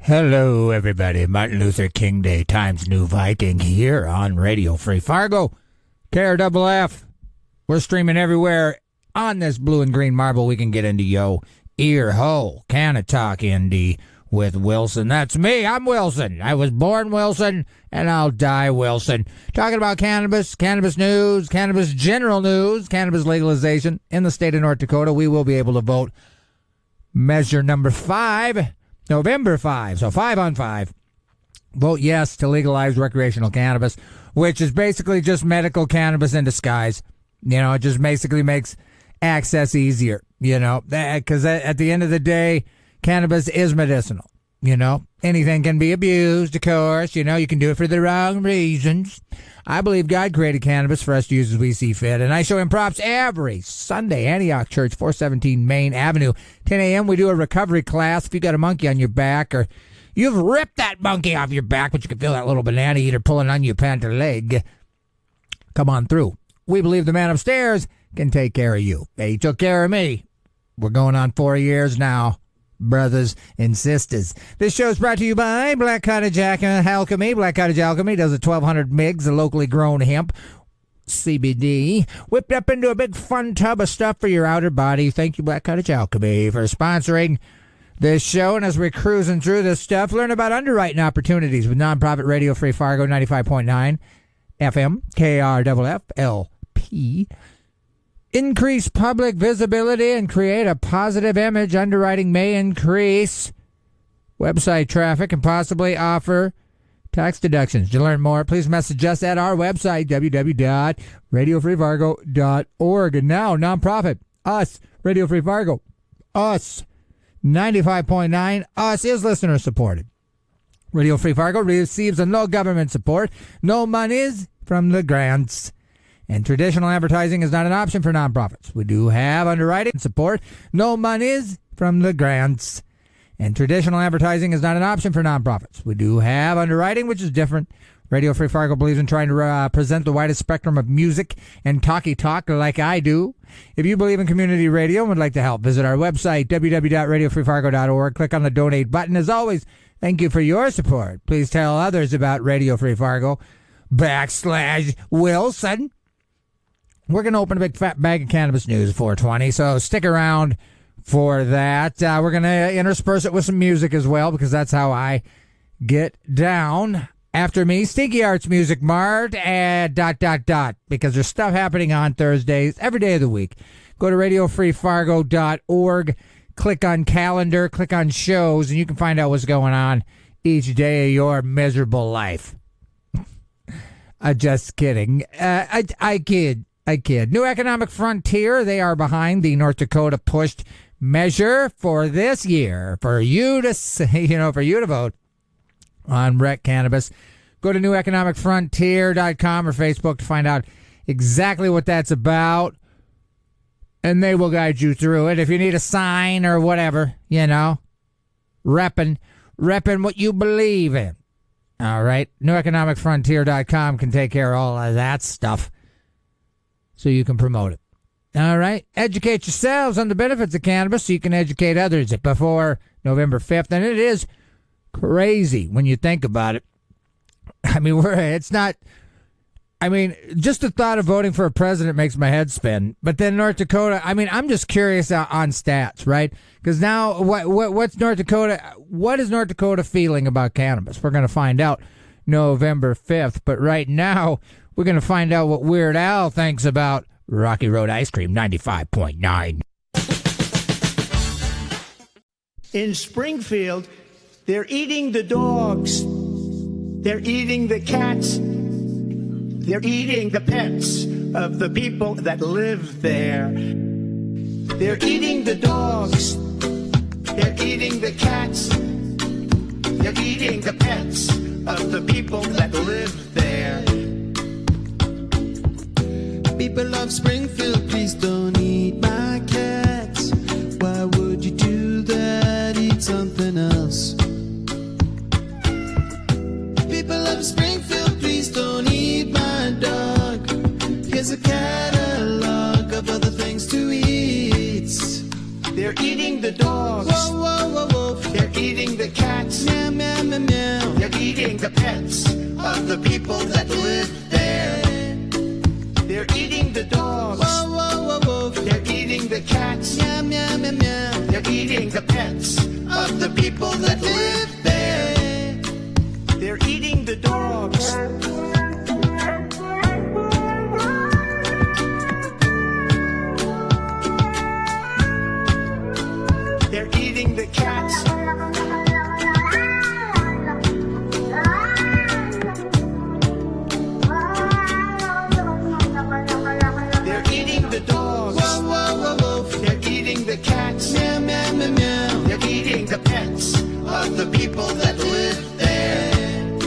Hello, everybody. Martin Luther King Day Times New Viking here on Radio Free Fargo. KRFF. We're streaming everywhere on this blue and green marble we can get into, yo. Ear hole. Canna-Talk ND with Wilson. That's me. I'm Wilson. I was born Wilson, and I'll die Wilson. Talking about cannabis, cannabis news, cannabis general news, cannabis legalization in the state of North Dakota. We will be able to vote measure number 5. November 5, so 5 on 5. Vote yes to legalize recreational cannabis, which is basically just medical cannabis in disguise. You know, it just basically makes access easier, you know, because at the end of the day, cannabis is medicinal. You know, anything can be abused, of course. You know, you can do it for the wrong reasons. I believe God created cannabis for us to use as we see fit, and I show him props every Sunday. Antioch Church, 417 Main Avenue, 10 a.m. We do a recovery class. If you got a monkey on your back, or you've ripped that monkey off your back, but you can feel that little banana eater pulling on your pant leg, come on through. We believe the man upstairs can take care of you. He took care of me. We're going on 4 years now, brothers and sisters. This show is brought to you by Black Cottage Alchemy. Black Cottage Alchemy does a 1,200 mgs of locally grown hemp CBD whipped up into a big fun tub of stuff for your outer body. Thank you, Black Cottage Alchemy, for sponsoring this show. And as we're cruising through this stuff, learn about underwriting opportunities with nonprofit Radio Free Fargo 95.9 FM KRFF-LP. Increase public visibility and create a positive image. Underwriting may increase website traffic and possibly offer tax deductions. To learn more, please message us at our website, www.radiofreefargo.org. And now, nonprofit, us, Radio Free Fargo, us, 95.9, us is listener supported. Radio Free Fargo receives no government support, no monies from the grants. And traditional advertising is not an option for nonprofits. We do have underwriting support. No monies from the grants. And traditional advertising is not an option for nonprofits. We do have underwriting, which is different. Radio Free Fargo believes in trying to present the widest spectrum of music and talky talk like I do. If you believe in community radio and would like to help, visit our website, www.radiofreefargo.org. Click on the donate button. As always, thank you for your support. Please tell others about Radio Free Fargo /Wilson. We're going to open a big fat bag of cannabis news at 420, so stick around for that. We're going to intersperse it with some music as well, because that's how I get down. After me, Stinky Arts Music Mart, because there's stuff happening on Thursdays, every day of the week. Go to radiofreefargo.org, click on calendar, click on shows, and you can find out what's going on each day of your miserable life. Just kidding. I kid. New Economic Frontier, they are behind the North Dakota pushed measure for this year for you to vote on rec cannabis. Go to neweconomicfrontier.com or Facebook to find out exactly what that's about, and they will guide you through it. If you need a sign or whatever, repping what you believe in. All right, neweconomicfrontier.com can take care of all of that stuff, so you can promote it. All right. Educate yourselves on the benefits of cannabis so you can educate others before November 5th. And it is crazy when you think about it. I mean, just the thought of voting for a president makes my head spin. But then North Dakota, I'm just curious on stats, right? Because now what's North Dakota? What is North Dakota feeling about cannabis? We're going to find out November 5th. But right now, we're going to find out what Weird Al thinks about Rocky Road Ice Cream 95.9. In Springfield, they're eating the dogs. They're eating the cats. They're eating the pets of the people that live there. They're eating the dogs. They're eating the cats. They're eating the pets of the people that live there. People of Springfield, please don't eat my cats. Why would you do that? Eat something else. People of Springfield, please don't eat my dog. Here's a catalog of other things to eat. They're eating the dogs. Whoa, whoa, whoa, whoa. They're eating the cats. Meow, the people that live there. They're eating the dogs. Whoa, whoa, whoa, whoa. They're eating the cats. Meow, meow, meow, meow. They're eating the pets of the people that live there. They're eating the dogs. They're eating the cats. They're eating the dogs. Whoa, whoa, whoa, whoa. They're eating the cats. Meow, meow, meow, meow. They're eating the pets of the people that live there.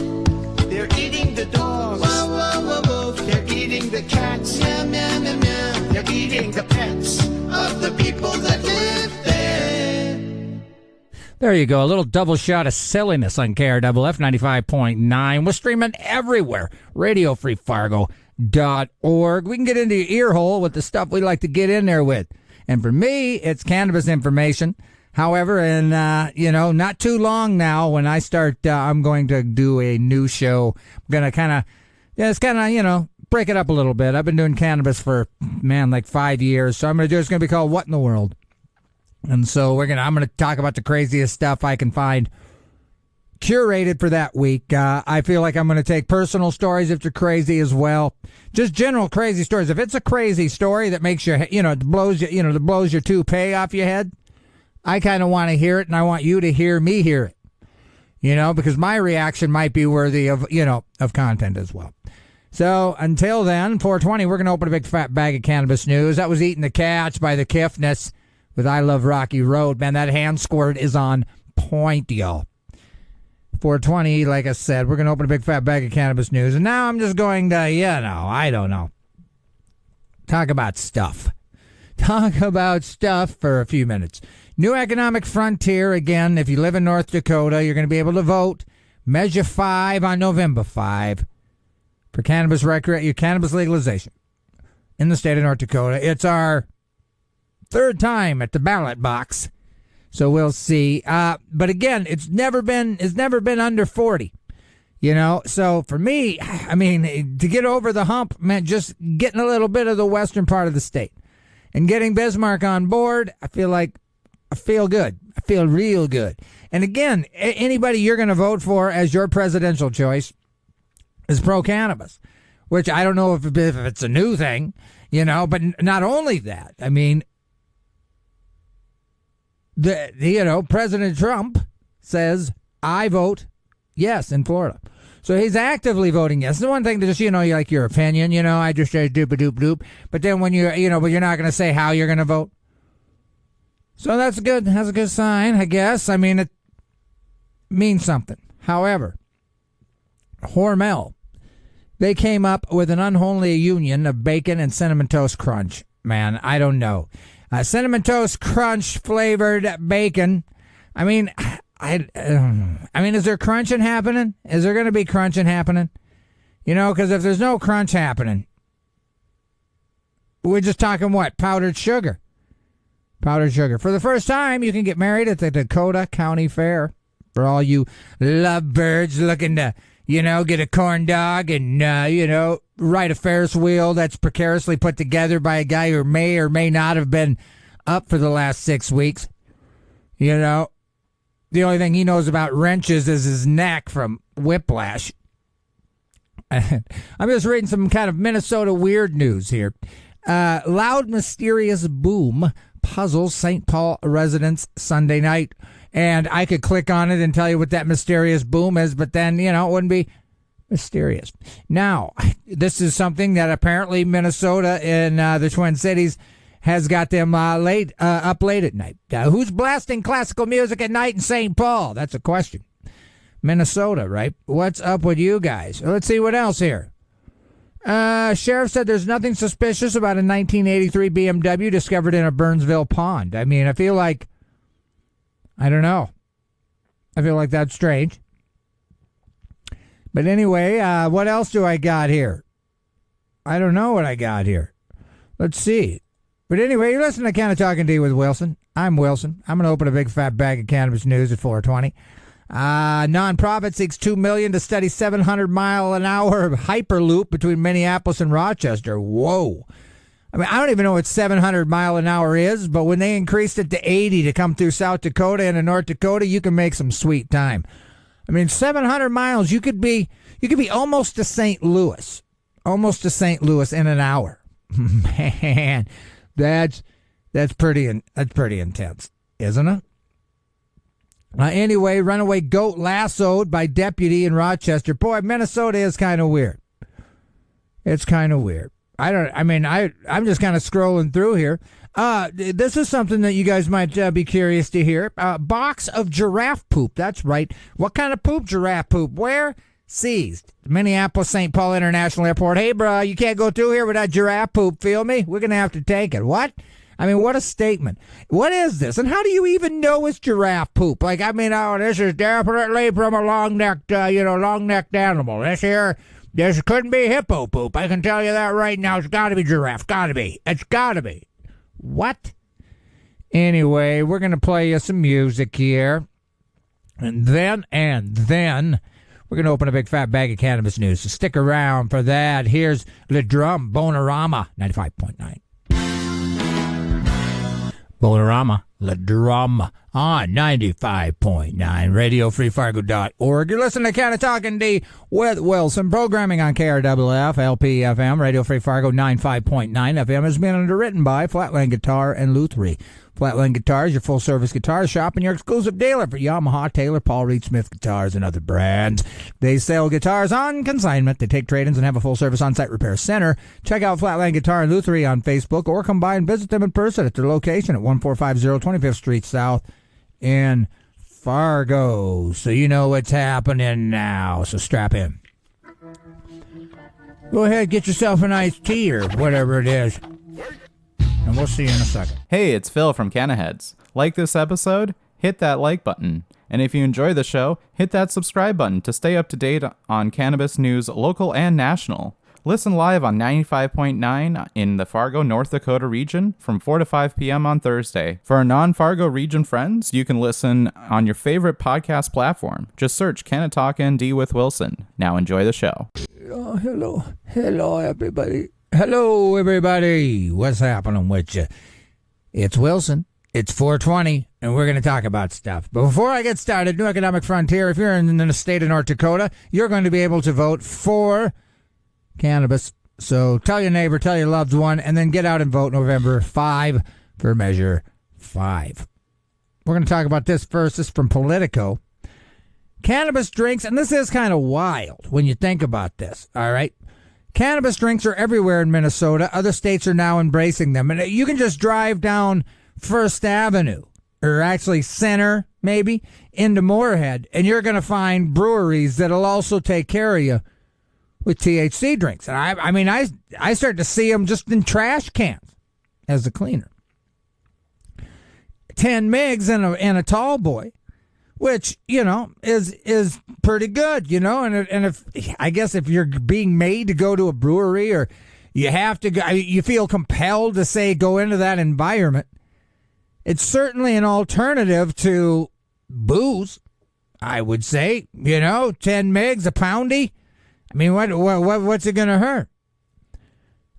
They're eating the dogs. Whoa, whoa, whoa, whoa. They're eating the cats. Meow, meow, meow, meow. They're eating the pets of the people that live there. There you go. A little double shot of silliness on KRFF 95.9. We're streaming everywhere. RadioFreeFargo.org. We can get into your ear hole with the stuff we like to get in there with. And for me, it's cannabis information. However, in, not too long now, when I start, I'm going to do a new show. I'm going to break it up a little bit. I've been doing cannabis for, like 5 years. So I'm going to do, it's going to be called What in the World? And so I'm going to talk about the craziest stuff I can find curated for that week. I feel like I'm going to take personal stories if they're crazy as well. Just general crazy stories. If it's a crazy story that makes your, that blows your toupee off your head, I kind of want to hear it, and I want you to hear me hear it. Because my reaction might be worthy of content as well. So until then, 420, we're going to open a big fat bag of cannabis news. That was Eating the Cats by the Kiffness with I Love Rocky Road. Man, that hand squirt is on point, y'all. 420, like I said, we're going to open a big fat bag of cannabis news. And now I'm just going to, I don't know. Talk about stuff. Talk about stuff for a few minutes. New economic frontier. Again, if you live in North Dakota, you're going to be able to vote Measure 5 on November 5 for cannabis legalization in the state of North Dakota. It's our third time at the ballot box, so we'll see. But again, it's never been under 40. So for me, to get over the hump meant just getting a little bit of the western part of the state and getting Bismarck on board. I feel good. I feel real good. And again, anybody you're going to vote for as your presidential choice is pro-cannabis, which I don't know if it's a new thing, but not only that, President Trump says, I vote yes in Florida. So he's actively voting yes. It's one thing to just, you like your opinion, I just say doop-a-doop-doop. But then when but you're not going to say how you're going to vote. So that's good. That's a good sign, I guess. It means something. However, Hormel, they came up with an unholy union of bacon and Cinnamon Toast Crunch. Man, I don't know. Cinnamon Toast Crunch flavored bacon. Is there crunching happening? Is there going to be crunching happening? Because if there's no crunch happening, we're just talking what? Powdered sugar. Powdered sugar. For the first time, you can get married at the Dakota County Fair. For all you lovebirds looking to, get a corn dog and, ride a Ferris wheel that's precariously put together by a guy who may or may not have been up for the last 6 weeks. The only thing he knows about wrenches is his neck from whiplash. I'm just reading some kind of Minnesota weird news here. Loud, mysterious boom puzzles St. Paul residents Sunday night. And I could click on it and tell you what that mysterious boom is, but then, it wouldn't be mysterious. Now, this is something that apparently Minnesota in the Twin Cities has got them up late at night. Who's blasting classical music at night in St. Paul? That's a question. Minnesota, right? What's up with you guys? Let's see what else here. Sheriff said there's nothing suspicious about a 1983 BMW discovered in a Burnsville pond. I feel like, I don't know. I feel like that's strange. But anyway, what else do I got here? I don't know what I got here. Let's see. But anyway, you're listening to Canna-Talk ND with Wilson. I'm Wilson. I'm going to open a big fat bag of cannabis news at 420. Nonprofit seeks $2 million to study 700-mile-an-hour hyperloop between Minneapolis and Rochester. Whoa. I mean, I don't even know what 700-mile-an-hour is, but when they increased it to 80 to come through South Dakota and North Dakota, you can make some sweet time. I mean, 700 miles, you could be almost to St. Louis. Almost to St. Louis in an hour. Man, that's pretty intense, isn't it? Anyway, runaway goat lassoed by deputy in Rochester. Boy, Minnesota is kind of weird. It's kind of weird. I'm just kind of scrolling through here. This is something that you guys might be curious to hear. Box of giraffe poop. That's right. What kind of poop? Giraffe poop. Where? Seized. Minneapolis St. Paul International Airport. Hey, bro, you can't go through here with that giraffe poop. Feel me? We're going to have to take it. What? I mean, what a statement. What is this? And how do you even know it's giraffe poop? Like, I mean, this is definitely from a long-necked animal. This couldn't be hippo poop. I can tell you that right now. It's got to be giraffe. Got to be. It's got to be. What? Anyway, we're going to play you some music here. And then we're going to open a big fat bag of cannabis news. So stick around for that. Here's Le Drum, Bonerama, 95.9. Bonerama, Le Drum on 95.9, RadioFreeFargo.org. You're listening to Canna-Talk ND with Wilson. Programming on KRWF, LPFM, Radio Free Fargo 95.9 FM has been underwritten by Flatland Guitar and Lutherie. Flatland Guitars, your full-service guitar shop and your exclusive dealer for Yamaha, Taylor, Paul Reed Smith guitars and other brands. They sell guitars on consignment. They take trade-ins and have a full-service on-site repair center. Check out Flatland Guitar and Lutherie on Facebook or come by and visit them in person at their location at 1450 25th Street South in Fargo. So you know what's happening now. So strap in. Go ahead, get yourself an iced tea or whatever it is. And we'll see you in a second. Hey, it's Phil from Canna-Heads. Like this episode? Hit that like button. And if you enjoy the show, hit that subscribe button to stay up to date on cannabis news, local and national. Listen live on 95.9 in the Fargo, North Dakota region from 4 to 5 p.m. on Thursday. For our non-Fargo region friends, you can listen on your favorite podcast platform. Just search Canna-Talk ND with Wilson. Now enjoy the show. Oh, hello, everybody. Hello, everybody. What's happening with you? It's Wilson. It's 420, and we're going to talk about stuff. But before I get started, New Economic Frontier, if you're in the state of North Dakota, you're going to be able to vote for cannabis. So tell your neighbor, tell your loved one, and then get out and vote November 5 for Measure 5. We're going to talk about this first. This is from Politico. Cannabis drinks, and this is kind of wild when you think about this, all right? Cannabis drinks are everywhere in Minnesota. Other states are now embracing them. And you can just drive down First Avenue, or actually Center, maybe, into Moorhead, and you're going to find breweries that'll also take care of you with THC drinks. And I start to see them just in trash cans as a cleaner. 10 migs in a tall boy, which, you know, is pretty good, you know, and if I guess if you're being made to go to a brewery or you have to go, you feel compelled to say go into that environment, it's certainly an alternative to booze, I would say, you know, 10 migs, a poundy. I mean, what's it going to hurt?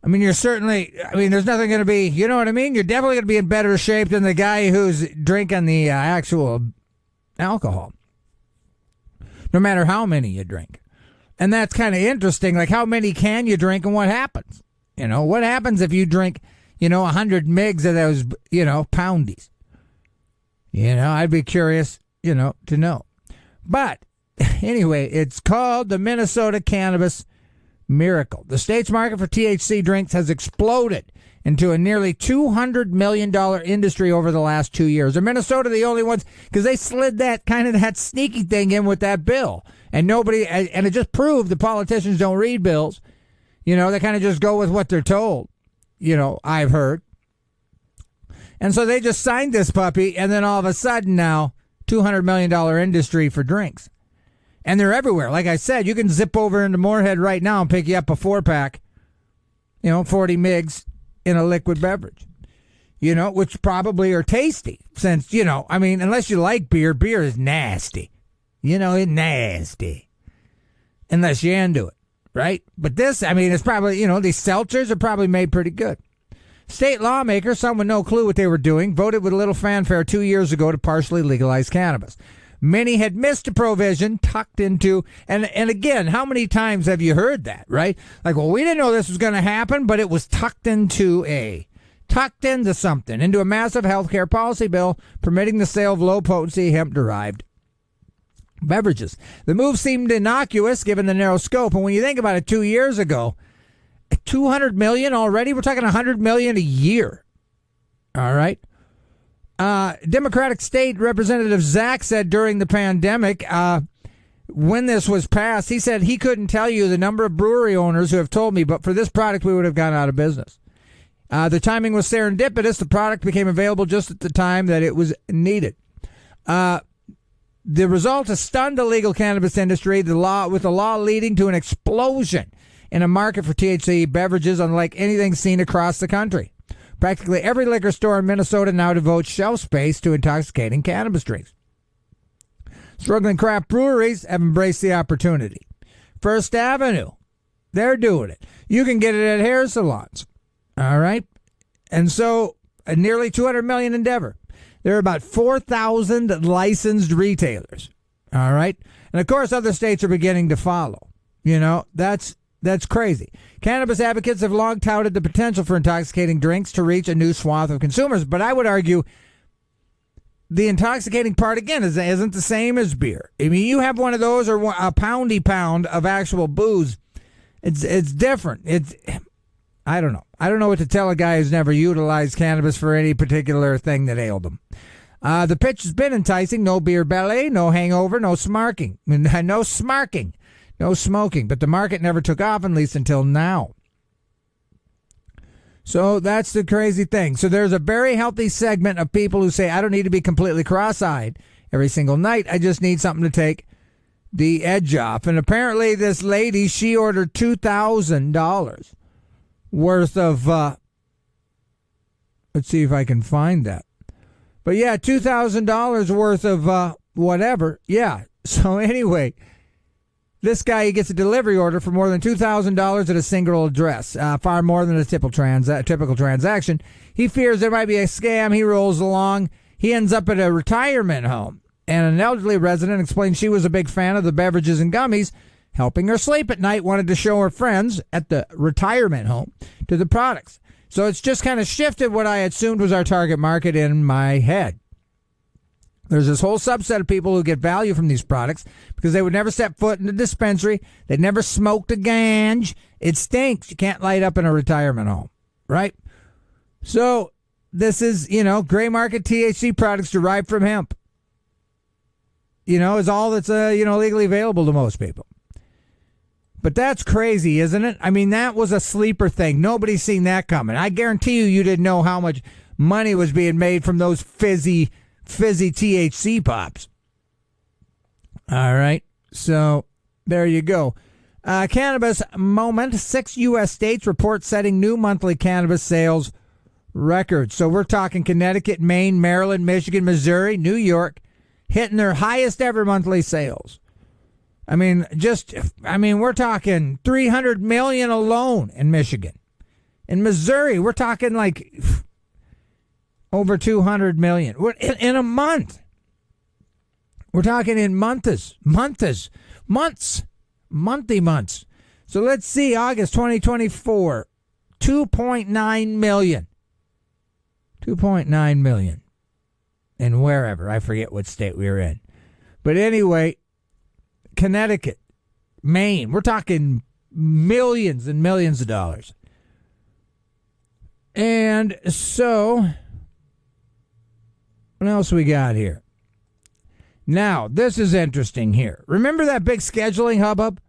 I mean, there's nothing going to be, you know what I mean? You're definitely going to be in better shape than the guy who's drinking the actual alcohol, no matter how many you drink. And that's kind of interesting. Like, how many can you drink and what happens? You know, what happens if you drink, 100 migs of those, poundies? I'd be curious, to know. But anyway, it's called the Minnesota Cannabis Miracle. The state's market for THC drinks has exploded into a nearly $200 million industry over the last 2 years. Are Minnesota the only ones? Because they slid that sneaky thing in with that bill. And it just proved the politicians don't read bills. They kind of just go with what they're told. I've heard. And so they just signed this puppy, and then all of a sudden now, $200 million industry for drinks. And they're everywhere. Like I said, you can zip over into Moorhead right now and pick you up a 4-pack, 40 migs in a liquid beverage, which probably are tasty since, unless you like beer is nasty, It's nasty. Unless you're into it, right? But this, it's probably, these seltzers are probably made pretty good. State lawmakers, some with no clue what they were doing, voted with little fanfare 2 years ago to partially legalize cannabis. Many had missed a provision tucked into, and again, how many times have you heard that, right? Like, well, we didn't know this was going to happen, but it was tucked into something, into a massive healthcare policy bill permitting the sale of low-potency hemp-derived beverages. The move seemed innocuous given the narrow scope, and when you think about it, 2 years ago, $200 million already? We're talking $100 million a year. All right. Democratic State Representative Zach said during the pandemic, when this was passed, he said he couldn't tell you the number of brewery owners who have told me, but for this product, we would have gone out of business. The timing was serendipitous. The product became available just at the time that it was needed. The result has stunned the legal cannabis industry, with the law leading to an explosion in a market for THC beverages unlike anything seen across the country. Practically every liquor store in Minnesota now devotes shelf space to intoxicating cannabis drinks. Struggling craft breweries have embraced the opportunity. First Avenue, they're doing it. You can get it at hair salons. All right? And so, a nearly $200 million endeavor. There are about 4,000 licensed retailers. All right? And of course, other states are beginning to follow. That's crazy. Cannabis advocates have long touted the potential for intoxicating drinks to reach a new swath of consumers, but I would argue the intoxicating part, again, isn't the same as beer. You have one of those or a pound of actual booze. It's different. I don't know. I don't know what to tell a guy who's never utilized cannabis for any particular thing that ailed him. The pitch has been enticing. No beer belly, no hangover, no smarking. No smarking. No smoking, but the market never took off, at least until now. So that's the crazy thing. So there's a very healthy segment of people who say, I don't need to be completely cross-eyed every single night. I just need something to take the edge off. And apparently this lady, she ordered $2,000 worth of, let's see if I can find that. But yeah, $2,000 worth of whatever. Yeah. So anyway, this guy, he gets a delivery order for more than $2,000 at a single address, far more than a typical transaction. He fears there might be a scam. He rolls along. He ends up at a retirement home, and an elderly resident explains she was a big fan of the beverages and gummies, helping her sleep at night, wanted to show her friends at the retirement home to the products. So it's just kind of shifted what I assumed was our target market in my head. There's this whole subset of people who get value from these products because they would never step foot in a dispensary. They'd never smoked a ganj. It stinks. You can't light up in a retirement home, right? So this is, gray market THC products derived from hemp, is all that's, legally available to most people. But that's crazy, isn't it? That was a sleeper thing. Nobody's seen that coming. I guarantee you didn't know how much money was being made from those fizzy THC pops. All right. So there you go. Cannabis moment. 6 U.S. states report setting new monthly cannabis sales records. So we're talking Connecticut, Maine, Maryland, Michigan, Missouri, New York, hitting their highest ever monthly sales. We're talking 300 million alone in Michigan. In Missouri, we're talking like over 200 million in a month. We're talking in months. So let's see, August 2024, 2.9 million. 2.9 million. And wherever, I forget what state we were in. But anyway, Connecticut, Maine, we're talking millions and millions of dollars. And so, what else we got here? Now, this is interesting here. Remember that big scheduling hubbub?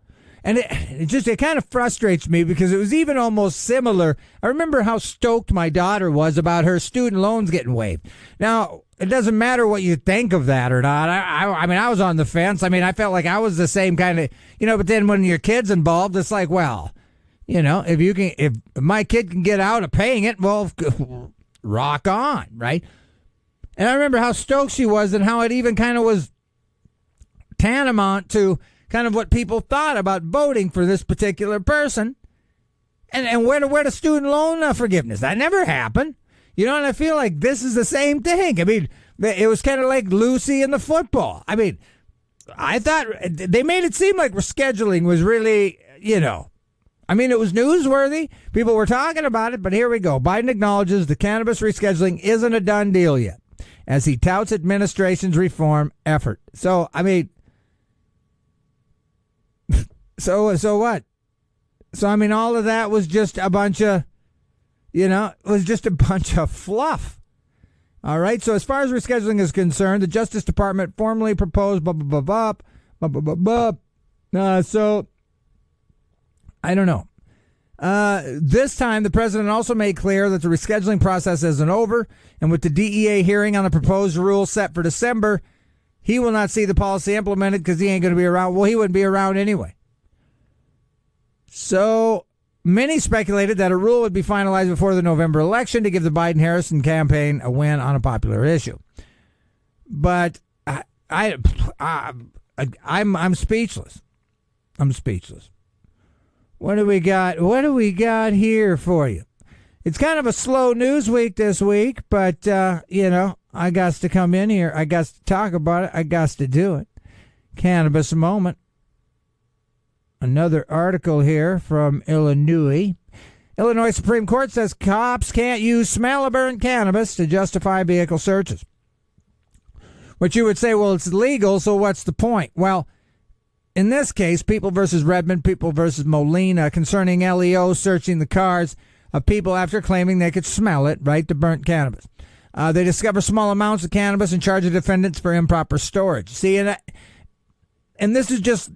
And it kind of frustrates me because it was even almost similar. I remember how stoked my daughter was about her student loans getting waived. Now, it doesn't matter what you think of that or not. I was on the fence. I felt like I was the same kind of, but then when your kid's involved, it's like, well, if my kid can get out of paying it, well, rock on, right? And I remember how stoked she was and how it even kind of was tantamount to kind of what people thought about voting for this particular person. And where to student loan forgiveness? That never happened. You know, and I feel like this is the same thing. I mean, it was kind of like Lucy and the football. I mean, I thought they made it seem like rescheduling was really, you know, I mean, it was newsworthy. People were talking about it, but here we go. Biden acknowledges the cannabis rescheduling isn't a done deal yet, as he touts administration's reform effort. So, I mean, so what? So, I mean, all of that was just a bunch of, you know, it was just a bunch of fluff. All right. So, as far as rescheduling is concerned, the Justice Department formally proposed so, I don't know. This time, the president also made clear that the rescheduling process isn't over, and with the DEA hearing on the proposed rule set for December, he will not see the policy implemented because he ain't going to be around. Well, he wouldn't be around anyway. So many speculated that a rule would be finalized before the November election to give the Biden-Harris campaign a win on a popular issue. But I'm speechless. I'm speechless. What do we got? What do we got here for you? It's kind of a slow news week this week, but, you know, I got to come in here. I got to talk about it. I got to do it. Cannabis moment. Another article here from Illinois. Illinois Supreme Court says cops can't use smell of burnt cannabis to justify vehicle searches. Which you would say, well, it's legal, so what's the point? Well, in this case, People versus Redmond, People versus Molina, concerning LEO searching the cars of people after claiming they could smell it, right, the burnt cannabis. They discover small amounts of cannabis and charge the defendants for improper storage. See, and this is just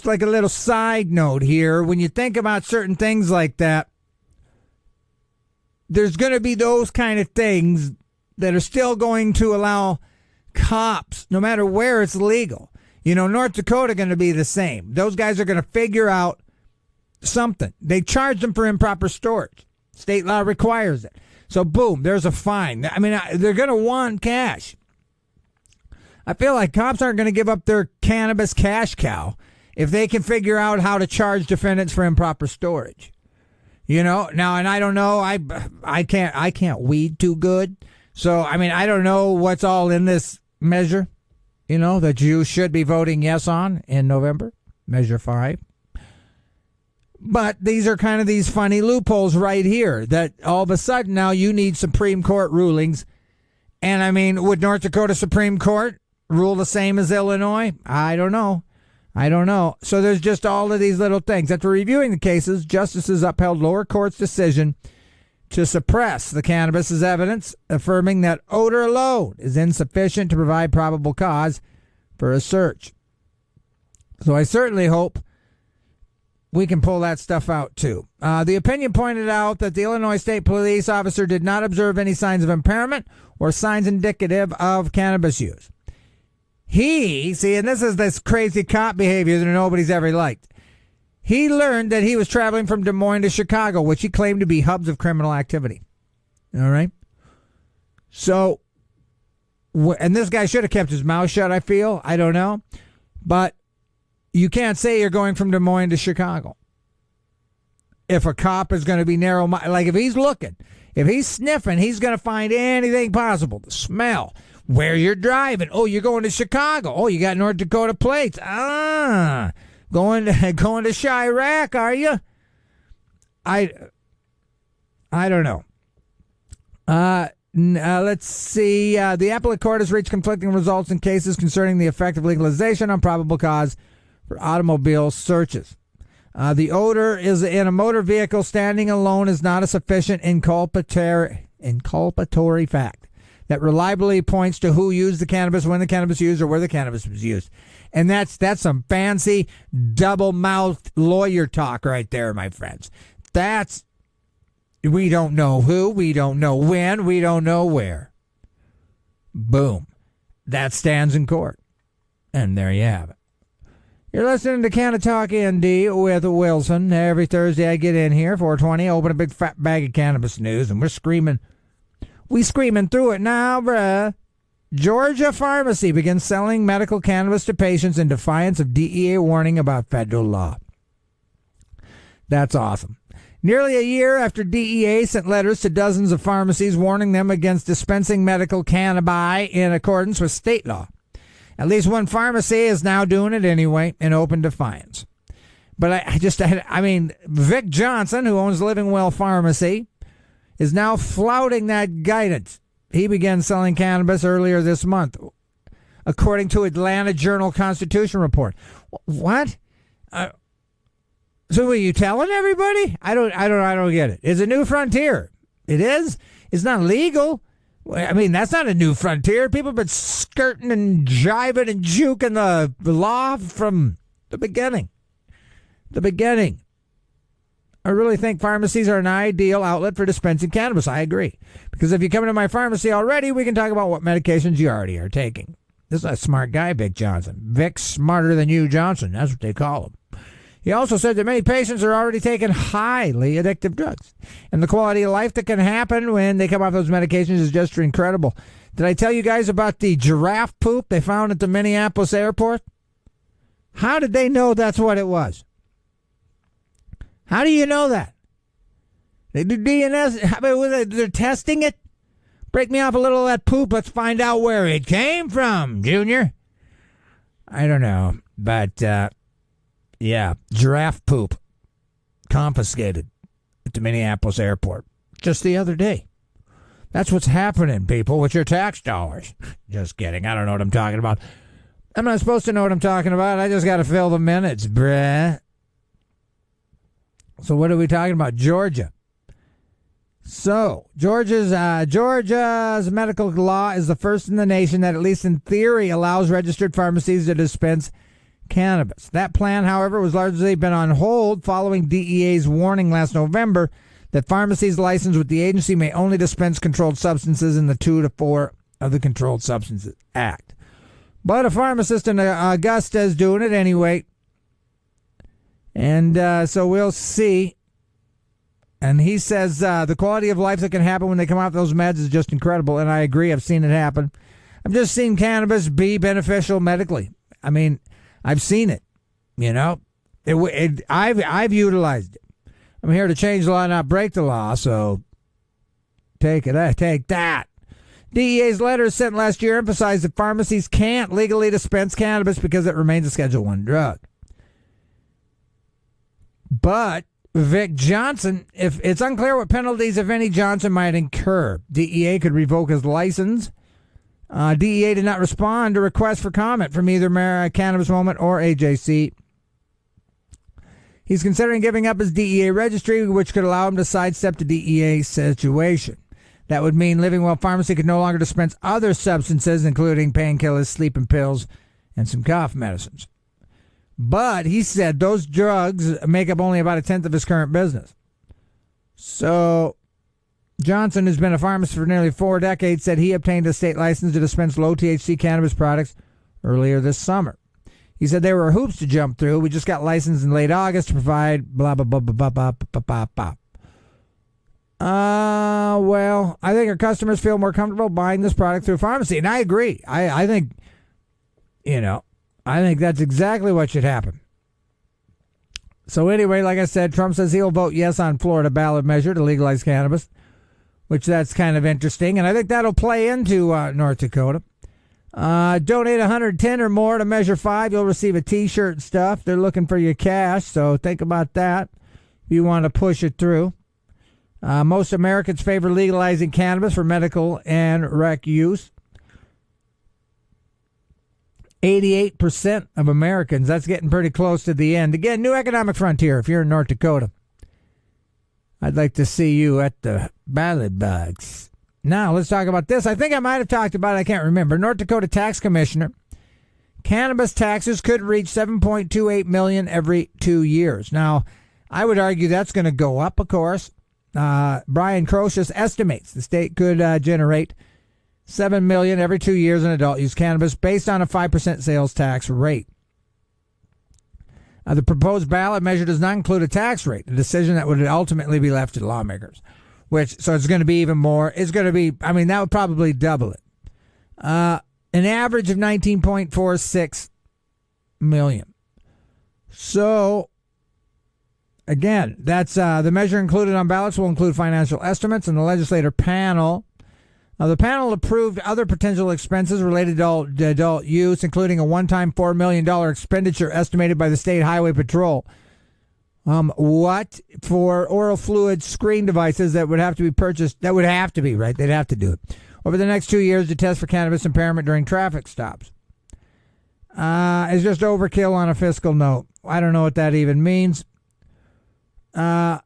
like a little side note here. When you think about certain things like that, there's going to be those kind of things that are still going to allow cops, no matter where it's legal. You know, North Dakota going to be the same. Those guys are going to figure out something. They charge them for improper storage. State law requires it. So, boom, there's a fine. I mean, they're going to want cash. I feel like cops aren't going to give up their cannabis cash cow if they can figure out how to charge defendants for improper storage. You know, now, and I don't know, I can't weed too good. So, I mean, I don't know what's all in this measure, you know, that you should be voting yes on in November, Measure 5. But these are kind of these funny loopholes right here that all of a sudden now you need Supreme Court rulings. And I mean, would North Dakota Supreme Court rule the same as Illinois? I don't know. So there's just all of these little things. After reviewing the cases, justices upheld lower court's decision to suppress the cannabis as evidence, affirming that odor alone is insufficient to provide probable cause for a search. So I certainly hope we can pull that stuff out too. The opinion pointed out that the Illinois State Police officer did not observe any signs of impairment or signs indicative of cannabis use. And this is this crazy cop behavior that nobody's ever liked. He learned that he was traveling from Des Moines to Chicago, which he claimed to be hubs of criminal activity. All right? So, and this guy should have kept his mouth shut, I feel. I don't know. But you can't say you're going from Des Moines to Chicago. If a cop is going to be narrow-minded, like if he's looking, if he's sniffing, he's going to find anything possible. The smell, where you're driving. Oh, you're going to Chicago. Oh, you got North Dakota plates. Going to Chirac, are you? I don't know. Let's see. The appellate court has reached conflicting results in cases concerning the effect of legalization on probable cause for automobile searches. The odor is in a motor vehicle standing alone is not a sufficient inculpatory fact that reliably points to who used the cannabis, when the cannabis was used, or where the cannabis was used. And that's some fancy double-mouthed lawyer talk right there, my friends. We don't know who, we don't know when, we don't know where. Boom. That stands in court. And there you have it. You're listening to Canna-Talk ND with Wilson. Every Thursday I get in here, 4:20, open a big fat bag of cannabis news, and we're screaming through it now, bruh. Georgia pharmacy begins selling medical cannabis to patients in defiance of DEA warning about federal law. That's awesome. Nearly a year after DEA sent letters to dozens of pharmacies warning them against dispensing medical cannabis in accordance with state law, at least one pharmacy is now doing it anyway in open defiance. But I mean, Vic Johnson, who owns Living Well Pharmacy, is now flouting that guidance. He began selling cannabis earlier this month, according to Atlanta Journal-Constitution report. What? So are you telling everybody? I don't get it. It's a new frontier. It is. It's not legal. I mean, that's not a new frontier. People have been skirting and jiving and juking the law from the beginning. I really think pharmacies are an ideal outlet for dispensing cannabis. I agree. Because if you come into my pharmacy already, we can talk about what medications you already are taking. This is a smart guy, Vic Johnson. Vic's smarter than you, Johnson. That's what they call him. He also said that many patients are already taking highly addictive drugs. And the quality of life that can happen when they come off those medications is just incredible. Did I tell you guys about the giraffe poop they found at the Minneapolis airport? How did they know that's what it was? How do you know that? They do DNS. They're testing it. Break me off a little of that poop. Let's find out where it came from, Junior. I don't know. But, yeah, giraffe poop confiscated at the Minneapolis airport just the other day. That's what's happening, people, with your tax dollars. Just kidding. I don't know what I'm talking about. I'm not supposed to know what I'm talking about. I just got to fill the minutes, bruh. So what are we talking about? Georgia. So Georgia's medical law is the first in the nation that, at least in theory, allows registered pharmacies to dispense cannabis. That plan, however, was largely been on hold following DEA's warning last November that pharmacies licensed with the agency may only dispense controlled substances in the 2 to 4 of the Controlled Substances Act. But a pharmacist in Augusta is doing it anyway. And so we'll see. And he says the quality of life that can happen when they come off those meds is just incredible. And I agree. I've seen it happen. I've just seen cannabis be beneficial medically. I mean, I've seen it. You know, I've utilized it. I'm here to change the law, not break the law. So take that. DEA's letter sent last year emphasized that pharmacies can't legally dispense cannabis because it remains a Schedule I drug. But Vic Johnson, if it's unclear what penalties, if any, Johnson might incur. DEA could revoke his license. DEA did not respond to requests for comment from either Cannabis Moment or AJC. He's considering giving up his DEA registry, which could allow him to sidestep the DEA situation. That would mean Living Well Pharmacy could no longer dispense other substances, including painkillers, sleeping pills, and some cough medicines. But he said those drugs make up only about 1/10 of his current business. So Johnson, who's been a pharmacist for nearly 4 decades, said he obtained a state license to dispense low-THC cannabis products earlier this summer. He said there were hoops to jump through. We just got licensed in late August to provide blah, blah, blah, blah, blah, blah, blah, blah. Well, I think our customers feel more comfortable buying this product through a pharmacy. And I agree. I think, I think that's exactly what should happen. So anyway, like I said, Trump says he'll vote yes on Florida ballot measure to legalize cannabis, which that's kind of interesting. And I think that'll play into North Dakota. Donate $110 or more to Measure 5. You'll receive a T-shirt and stuff. They're looking for your cash, so think about that if you want to push it through. Most Americans favor legalizing cannabis for medical and rec use. 88% of Americans. That's getting pretty close to the end. Again, new economic frontier if you're in North Dakota. I'd like to see you at the ballot box. Now, let's talk about this. I think I might have talked about it. I can't remember. North Dakota Tax Commissioner. Cannabis taxes could reach $7.28 million every 2 years. Now, I would argue that's going to go up, of course. Brian Crocius estimates the state could generate $7 million every 2 years in adult use cannabis based on a 5% sales tax rate. The proposed ballot measure does not include a tax rate, a decision that would ultimately be left to lawmakers. So it's going to be even more. It's going to be, that would probably double it. An average of 19.46 million. So, again, that's the measure included on ballots will include financial estimates, and the legislative panel. The panel approved other potential expenses related to adult use, including a one-time $4 million expenditure estimated by the State Highway Patrol. What? For oral fluid screen devices that would have to be purchased. That would have to be, right? They'd have to do it. Over the next 2 years to test for cannabis impairment during traffic stops. It's just overkill on a fiscal note. I don't know what that even means. I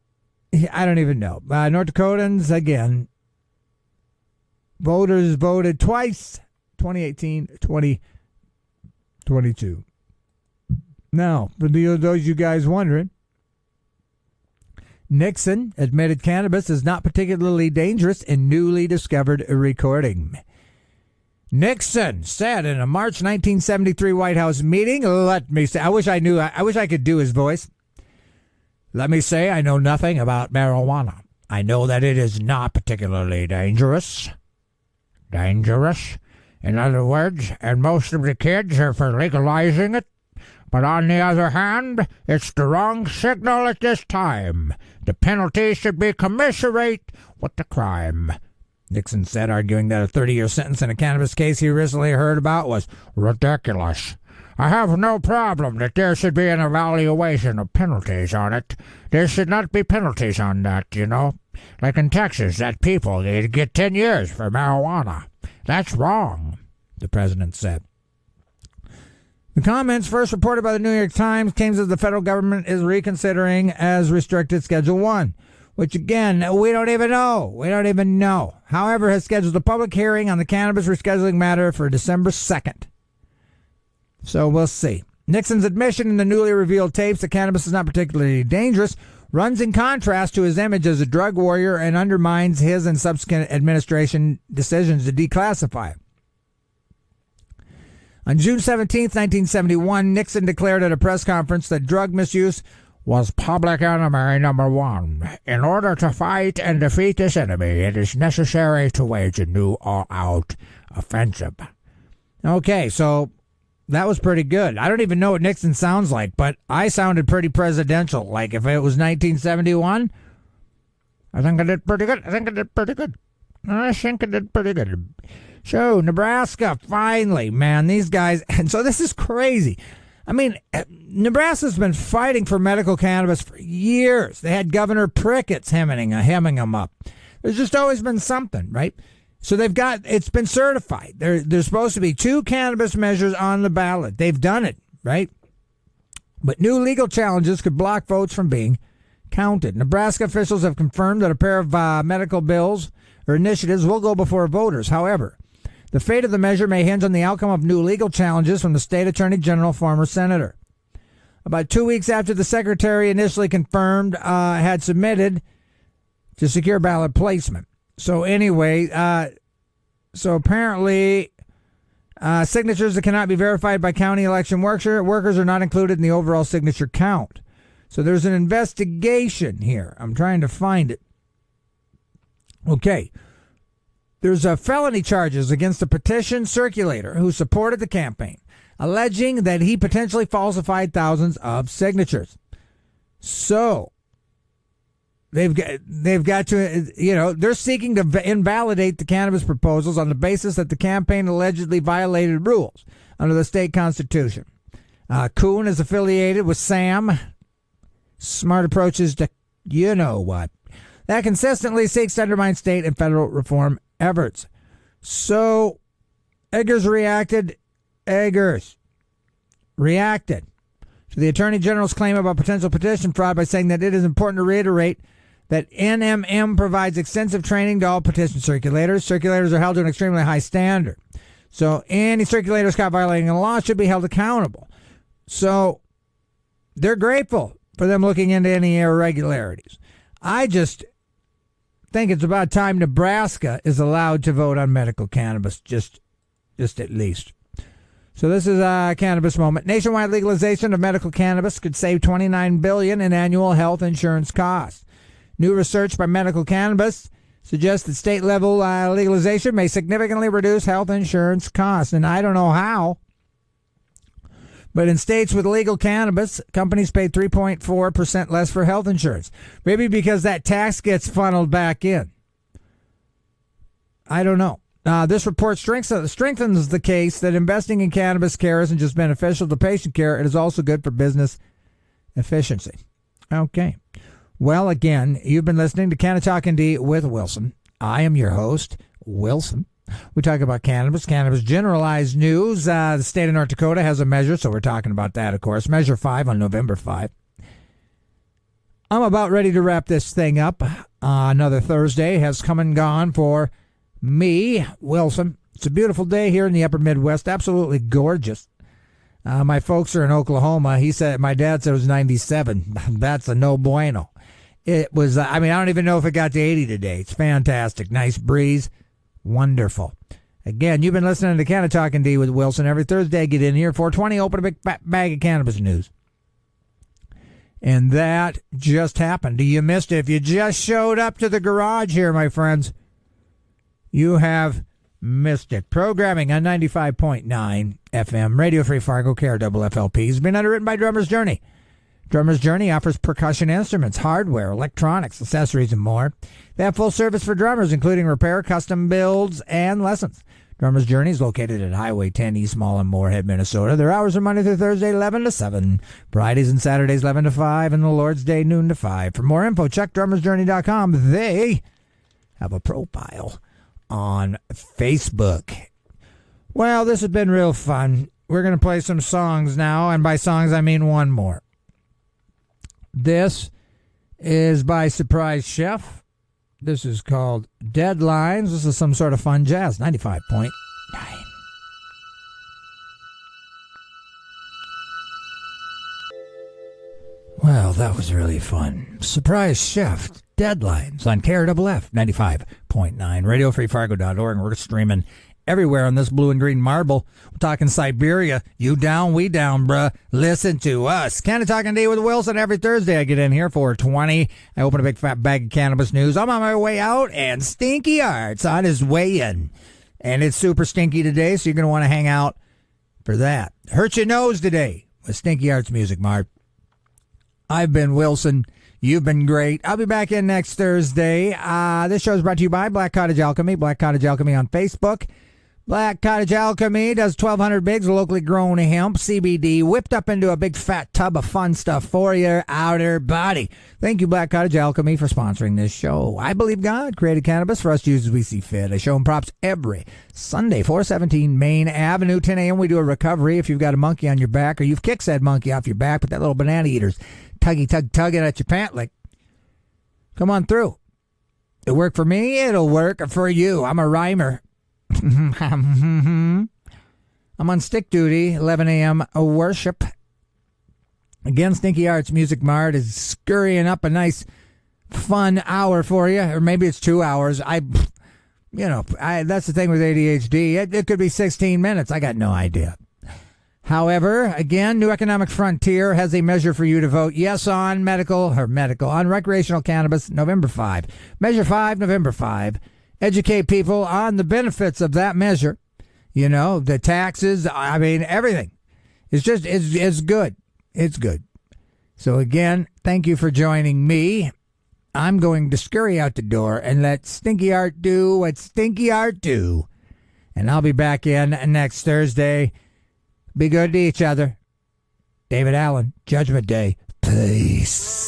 don't even know. North Dakotans, again, voters voted twice, 2018, 2022. Now, for those you guys wondering, Nixon admitted cannabis is not particularly dangerous in newly discovered recording. Nixon said in a March 1973 White House meeting, let me say, I wish I could do his voice. Let me say I know nothing about marijuana. I know that it is not particularly dangerous. In other words, and most of the kids are for legalizing it. But on the other hand, it's the wrong signal at this time. The penalty should be commensurate with the crime. Nixon said, arguing that a 30-year sentence in a cannabis case he recently heard about was ridiculous. I have no problem that there should be an evaluation of penalties on it. There should not be penalties on that, you know. Like in Texas, that people, they get 10 years for marijuana. That's wrong, the president said. The comments, first reported by the New York Times, came as the federal government is reconsidering as restricted Schedule 1, which, again, we don't even know. However, has scheduled a public hearing on the cannabis rescheduling matter for December 2nd. So we'll see. Nixon's admission in the newly revealed tapes that cannabis is not particularly dangerous runs in contrast to his image as a drug warrior and undermines his and subsequent administration decisions to declassify it. On June 17, 1971, Nixon declared at a press conference that drug misuse was public enemy number one. In order to fight and defeat this enemy, it is necessary to wage a new all-out offensive. Okay, so that was pretty good. I don't even know what Nixon sounds like, but I sounded pretty presidential. Like if it was 1971, I think I did pretty good. So, Nebraska, finally, man, these guys, and so this is crazy. I mean, Nebraska's been fighting for medical cannabis for years. They had Governor Prickett's hemming them up. There's just always been something, right? So it's been certified. There's supposed to be 2 cannabis measures on the ballot. They've done it, right? But new legal challenges could block votes from being counted. Nebraska officials have confirmed that a pair of medical bills or initiatives will go before voters. However, the fate of the measure may hinge on the outcome of new legal challenges from the state attorney general, former senator. About 2 weeks after the secretary initially confirmed had submitted to secure ballot placement. So anyway, apparently signatures that cannot be verified by county election workers are not included in the overall signature count. So there's an investigation here. I'm trying to find it. Okay. There's felony charges against a petition circulator who supported the campaign, alleging that he potentially falsified thousands of signatures. So they've got to, they're seeking to invalidate the cannabis proposals on the basis that the campaign allegedly violated rules under the state constitution. Kuhn is affiliated with SAM, Smart Approaches to you-know-what, that consistently seeks to undermine state and federal reform efforts. So Eggers reacted to the Attorney General's claim about potential petition fraud by saying that it is important to reiterate that NMM provides extensive training to all petition circulators. Circulators are held to an extremely high standard. So any circulators caught violating the law should be held accountable. So they're grateful for them looking into any irregularities. I just think it's about time Nebraska is allowed to vote on medical cannabis, just at least. So this is a cannabis moment. Nationwide legalization of medical cannabis could save $29 billion in annual health insurance costs. New research by Medical Cannabis suggests that state-level legalization may significantly reduce health insurance costs. And I don't know how, but in states with legal cannabis, companies pay 3.4% less for health insurance. Maybe because that tax gets funneled back in. I don't know. This report strengthens the case that investing in cannabis care isn't just beneficial to patient care, it is also good for business efficiency. Okay. Well, again, you've been listening to Canna-Talk ND with Wilson. I am your host, Wilson. We talk about cannabis generalized news. The state of North Dakota has a measure, so we're talking about that, of course. Measure 5 on November 5. I'm about ready to wrap this thing up. Another Thursday has come and gone for me, Wilson. It's a beautiful day here in the upper Midwest. Absolutely gorgeous. My folks are in Oklahoma. My dad said it was 97. That's a no bueno. It was, I don't even know if it got to 80 today. It's fantastic. Nice breeze. Wonderful. Again, you've been listening to Canna-Talk ND with Wilson. Every Thursday, get in here, 420, open a big fat bag of cannabis news. And that just happened. You missed it. If you just showed up to the garage here, my friends, you have missed it. Programming on 95.9 FM, Radio Free Fargo, KRFLP, has been underwritten by Drummer's Journey. Drummer's Journey offers percussion instruments, hardware, electronics, accessories, and more. They have full service for drummers, including repair, custom builds, and lessons. Drummer's Journey is located at Highway 10 East Mall in Moorhead, Minnesota. Their hours are Monday through Thursday, 11 to 7. Fridays and Saturdays, 11 to 5. And the Lord's Day, noon to 5. For more info, check drummersjourney.com. They have a profile on Facebook. Well, this has been real fun. We're going to play some songs now, and by songs I mean one more. This is by Surprise Chef. This is called Deadlines. This is some sort of fun jazz. 95.9. Well, that was really fun. Surprise Chef, Deadlines on KRFF 95.9. RadioFreeFargo.org. We're streaming everywhere on this blue and green marble. We're talking Siberia. You down, we down, bruh. Listen to us. Canna-Talk ND with Wilson. Every Thursday I get in here, 420. I open a big fat bag of cannabis news. I'm on my way out, and Stinky Art's on his way in. And it's super stinky today, so you're going to want to hang out for that. Hurt Your Nose today with Stinky Art's Music Mart. I've been Wilson. You've been great. I'll be back in next Thursday. This show is brought to you by Black Cottage Alchemy. Black Cottage Alchemy on Facebook. Black Cottage Alchemy does 1,200 bigs of locally grown hemp, CBD, whipped up into a big fat tub of fun stuff for your outer body. Thank you, Black Cottage Alchemy, for sponsoring this show. I believe God created cannabis for us to use as we see fit. I show them props every Sunday, 417 Main Avenue, 10 a.m. We do a recovery. If you've got a monkey on your back or you've kicked said monkey off your back, but that little banana eater's tugging at your pant leg, come on through. It worked for me. It'll work for you. I'm a rhymer. I'm on stick duty, 11 a.m. worship. Again, Stinky Arts Music Mart is scurrying up a nice, fun hour for you, or maybe it's 2 hours. That's the thing with ADHD. It could be 16 minutes. I got no idea. However, again, New Economic Frontier has a measure for you to vote yes on on recreational cannabis, November 5. Measure 5, November 5. Educate people on the benefits of that measure. The taxes, everything. It's good. It's good. So again, thank you for joining me. I'm going to scurry out the door and let Stinky Art do what Stinky Art do. And I'll be back in next Thursday. Be good to each other. David Allen, Judgment Day. Peace.